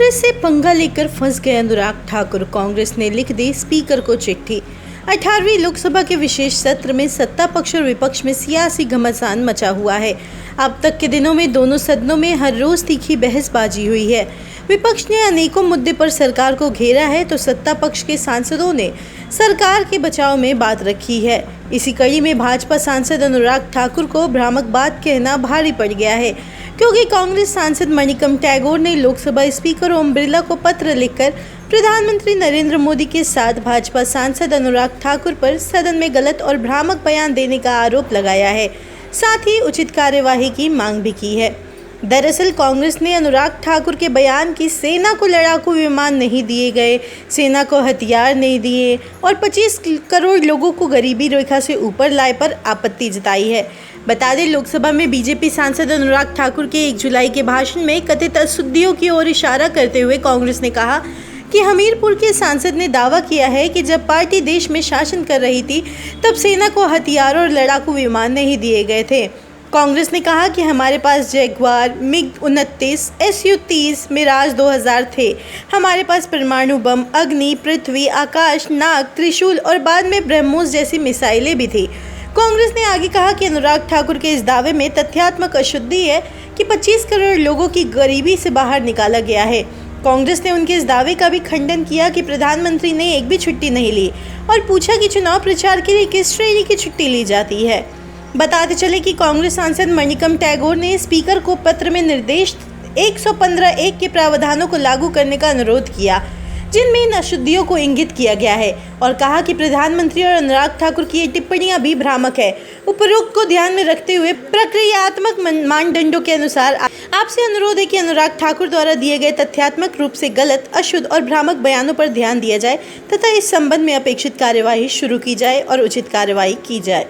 कांग्रेस से पंगा लेकर फंस गए अनुराग ठाकुर। कांग्रेस ने लिख दी स्पीकर को चिट्ठी। 18वीं लोकसभा के विशेष सत्र में सत्ता पक्ष और विपक्ष में सियासी घमासान मचा हुआ है। अब तक के दिनों में दोनों सदनों में हर रोज तीखी बहसबाजी हुई है। विपक्ष ने अनेकों मुद्दे पर सरकार को घेरा है तो सत्ता पक्ष के सांसदों ने सरकार के बचाव में बात रखी है। इसी कड़ी में भाजपा सांसद अनुराग ठाकुर को भ्रामक बात कहना भारी पड़ गया है, क्योंकि कांग्रेस सांसद मणिकम टैगोर ने लोकसभा स्पीकर ओम बिरला को पत्र लिखकर प्रधानमंत्री नरेंद्र मोदी के साथ भाजपा सांसद अनुराग ठाकुर पर सदन में गलत और भ्रामक बयान देने का आरोप लगाया है। साथ ही उचित कार्यवाही की मांग भी की है। दरअसल कांग्रेस ने अनुराग ठाकुर के बयान की सेना को लड़ाकू विमान नहीं दिए गए, सेना को हथियार नहीं दिए और 25 करोड़ लोगों को गरीबी रेखा से ऊपर लाए पर आपत्ति जताई है। बता दें, लोकसभा में बीजेपी सांसद अनुराग ठाकुर के 1 जुलाई के भाषण में कथित अशुद्धियों की ओर इशारा करते हुए कांग्रेस ने कहा कि हमीरपुर के सांसद ने दावा किया है कि जब पार्टी देश में शासन कर रही थी तब सेना को हथियार और लड़ाकू विमान नहीं दिए गए थे। कांग्रेस ने कहा कि हमारे पास जैगुआर, मिग-29, SU-30, मिराज 2000 थे। हमारे पास परमाणु बम, अग्नि, पृथ्वी, आकाश, नाग, त्रिशूल और बाद में ब्रह्मोस जैसी मिसाइलें भी थी। कांग्रेस ने आगे कहा कि अनुराग ठाकुर के इस दावे में तथ्यात्मक अशुद्धि है कि 25 करोड़ लोगों की गरीबी से बाहर निकाला गया है। कांग्रेस ने उनके इस दावे का भी खंडन किया कि प्रधानमंत्री ने एक भी छुट्टी नहीं ली और पूछा कि चुनाव प्रचार के लिए किस श्रेणी की छुट्टी ली जाती है। बताते चले कि कांग्रेस सांसद मणिकम टैगोर ने स्पीकर को पत्र में निर्देश 115(1) के प्रावधानों को लागू करने का अनुरोध किया, जिनमें इन अशुद्धियों को इंगित किया गया है, और कहा कि प्रधानमंत्री और अनुराग ठाकुर की ये टिप्पणियां भी भ्रामक है। उपरोक्त को ध्यान में रखते हुए प्रक्रियात्मक मानदंडों के अनुसार आपसे अनुरोध है कि अनुराग ठाकुर द्वारा दिए गए तथ्यात्मक रूप से गलत, अशुद्ध और भ्रामक बयानों पर ध्यान दिया जाए तथा इस संबंध में अपेक्षित कार्यवाही शुरू की जाए और उचित कार्रवाई की जाए।